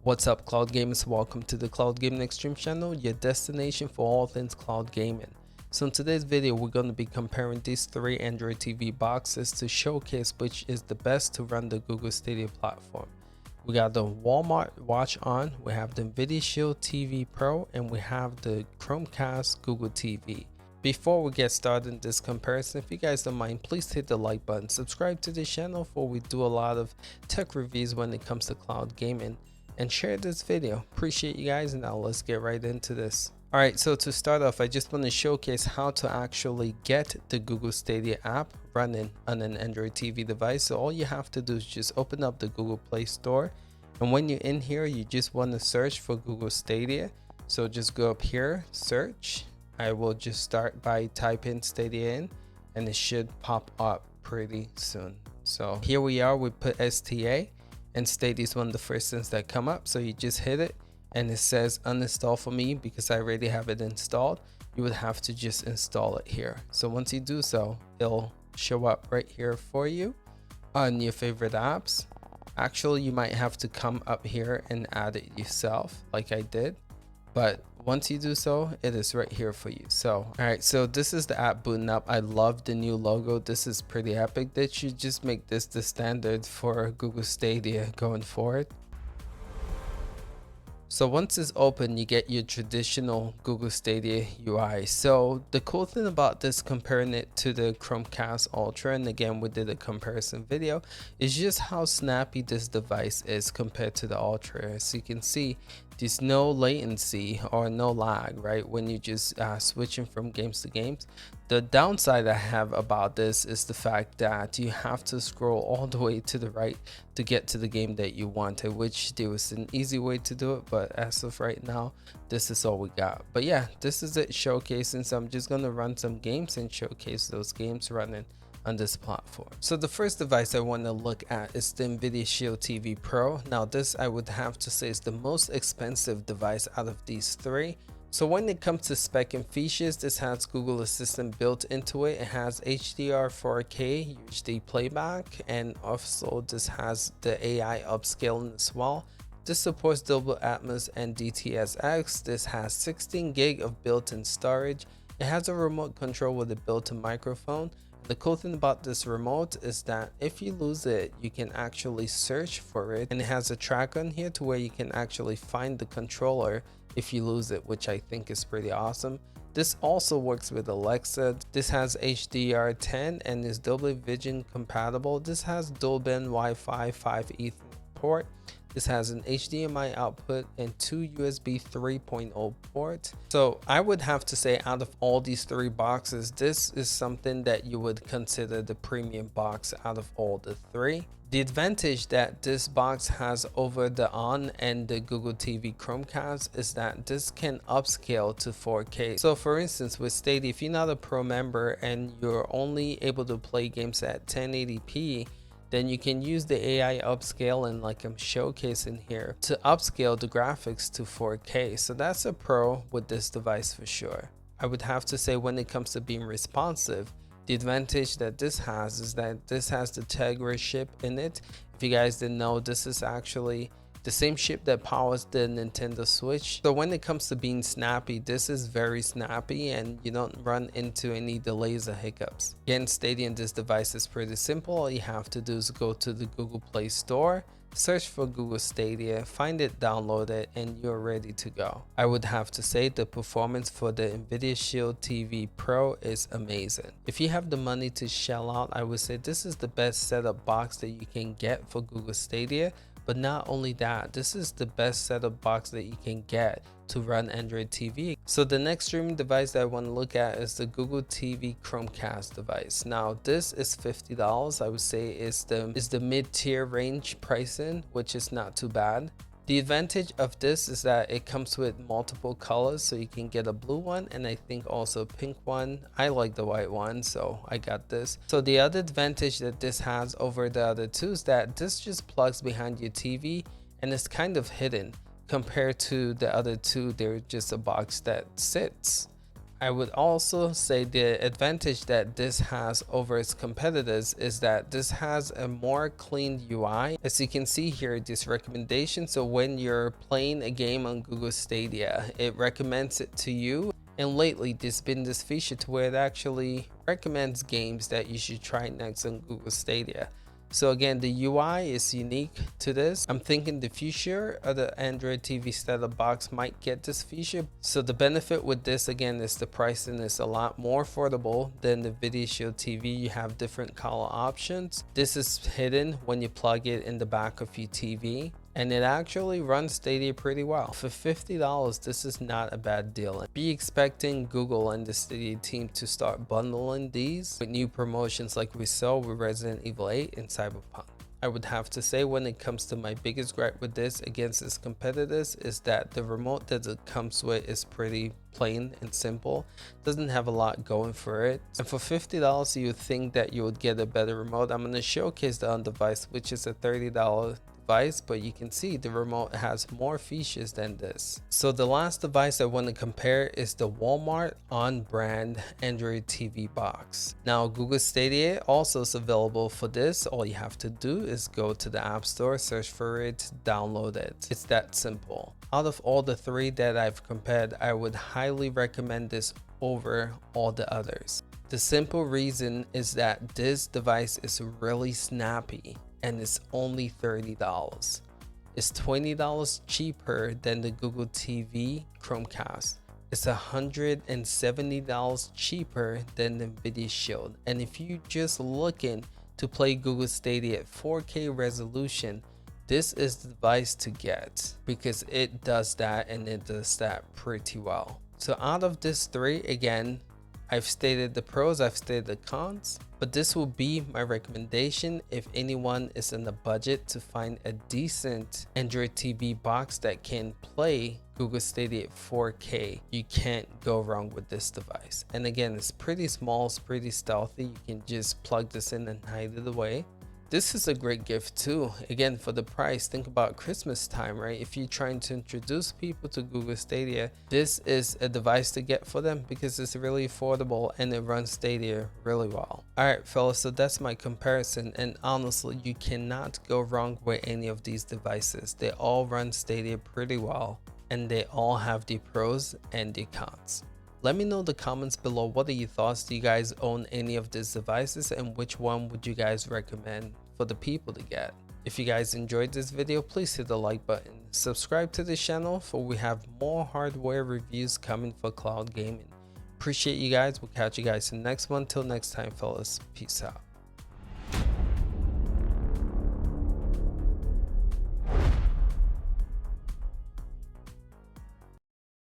What's up, cloud gamers? Welcome to the Cloud Gaming Extreme channel, your destination for all things cloud gaming. So in today's video, we're going to be comparing these three Android TV boxes to showcase which is the best to run the Google Stadia platform. We got the Walmart Watch On, we have the Nvidia Shield TV Pro, and we have the Chromecast Google TV. Before we get started in this comparison, if you guys don't mind, please hit the like button, subscribe to the channel for we do a lot of tech reviews when it comes to cloud gaming, and share this video. Appreciate you guys, and now let's get right into this. Alright, so to start off, I just want to showcase how to actually get the Google Stadia app running on an Android TV device. So all you have to do is just open up the Google Play Store, and when you're in here, you just want to search for Google Stadia. So just go up here, search. I will just start by typing Stadia in, and it should pop up pretty soon. So here we are, we put STA, and Stadia is one of the first things that come up. So you just hit it, and it says uninstall for me because I already have it installed. You would have to just install it here. So once you do so, it'll show up right here for you on your favorite apps. Actually, you might have to come up here and add it yourself like I did, but once you do so, it is right here for you. So all right, so this is the app booting up. I love the new logo. This is pretty epic. They should just make this the standard for Google Stadia going forward. So once it's open, you get your traditional Google Stadia UI. So the cool thing about this, comparing it to the Chromecast Ultra, and again we did a comparison video, is just how snappy this device is compared to the Ultra. As you can see, there's no latency or no lag, right, when you just switching from games to games. The downside I have about this is the fact that you have to scroll all the way to the right to get to the game that you wanted, which there was an easy way to do it, but as of right now, this is all we got. But yeah, this is it showcasing. So I'm just going to run some games and showcase those games running on this platform. So the first device I want to look at is the Nvidia Shield TV Pro. Now this, I would have to say, is the most expensive device out of these three. So when it comes to spec and features, this has Google Assistant built into it. It has HDR 4K UHD playback, and also this has the AI upscaling as well. This supports Dolby Atmos and DTS:X. This has 16 gig of built-in storage. It has a remote control with a built-in microphone. The cool thing about this remote is that if you lose it, you can actually search for it, and it has a track on here to where you can actually find the controller if you lose it, which I think is pretty awesome. This also works with Alexa. This has HDR10 and is Dolby Vision compatible. This has dual band Wi-Fi 5 Ethernet port. This has an HDMI output and two USB 3.0 ports. So I would have to say, out of all these three boxes, this is something that you would consider the premium box out of all the three. The advantage that this box has over the Onn and the Google TV Chromecast is that this can upscale to 4K. So for instance, with Stadia, if you're not a pro member and you're only able to play games at 1080p, then you can use the AI upscaling like I'm showcasing here to upscale the graphics to 4K. So that's a pro with this device for sure. I would have to say, when it comes to being responsive, the advantage that this has is that this has the Tegra chip in it. If you guys didn't know, this is actually the same chip that powers the Nintendo Switch. So when it comes to being snappy, this is very snappy, and you don't run into any delays or hiccups. Getting Stadia in this device is pretty simple. All you have to do is go to the Google Play Store, search for Google Stadia, find it, download it, and you're ready to go. I would have to say the performance for the Nvidia Shield TV Pro is amazing. If you have the money to shell out, I would say this is the best setup box that you can get for Google Stadia. But not only that, this is the best setup box that you can get to run Android TV. So the next streaming device that I want to look at is the Google TV Chromecast device. Now this is $50. I would say is the mid-tier range pricing, which is not too bad. The advantage of this is that it comes with multiple colors, so you can get a blue one and I think also a pink one. I like the white one, so I got this. So the other advantage that this has over the other two is that this just plugs behind your TV and it's kind of hidden compared to the other two. They're just a box that sits. I would also say the advantage that this has over its competitors is that this has a more clean UI. As you can see here, this recommendation. So when you're playing a game on Google Stadia, it recommends it to you. And lately, there's been this feature to where it actually recommends games that you should try next on Google Stadia. So again, the UI is unique to this. I'm thinking the future of the Android TV setup box might get this feature. So the benefit with this again is the pricing is a lot more affordable than the Nvidia Shield TV. You have different color options. This is hidden when you plug it in the back of your TV. And it actually runs Stadia pretty well. For $50, this is not a bad deal. Be expecting Google and the Stadia team to start bundling these with new promotions like we saw with Resident Evil 8 and Cyberpunk. I would have to say, when it comes to my biggest gripe with this against its competitors, is that the remote that it comes with is pretty plain and simple. Doesn't have a lot going for it. And for $50, you would think that you would get a better remote. I'm going to showcase the on device, which is a $30 device, but you can see the remote has more features than this. So the last device I want to compare is the Walmart Onn brand Android TV box. Now Google Stadia also is available for this. All you have to do is go to the App Store, search for it, download it. It's that simple. Out of all the three that I've compared, I would highly recommend this over all the others. The simple reason is that this device is really snappy and it's only $30. It's $20 cheaper than the Google TV Chromecast. It's $170 cheaper than the Nvidia Shield. And if you just looking to play Google Stadia at 4K resolution, this is the device to get, because it does that, and it does that pretty well. So out of this three, again, I've stated the pros, I've stated the cons, but this will be my recommendation if anyone is in the budget to find a decent Android TV box that can play Google Stadia at 4K. You can't go wrong with this device. And again, it's pretty small, it's pretty stealthy. You can just plug this in and hide it away. This is a great gift too. Again, for the price, think about Christmas time, right? If you're trying to introduce people to Google Stadia, this is a device to get for them because it's really affordable and it runs Stadia really well. All right, fellas, so that's my comparison. And honestly, you cannot go wrong with any of these devices. They all run Stadia pretty well, and they all have the pros and the cons. Let me know in the comments below, what are your thoughts? Do you guys own any of these devices, and which one would you guys recommend for the people to get? If you guys enjoyed this video, please hit the like button. Subscribe to this channel, for we have more hardware reviews coming for cloud gaming. Appreciate you guys. We'll catch you guys in the next one. Till next time, fellas. Peace out.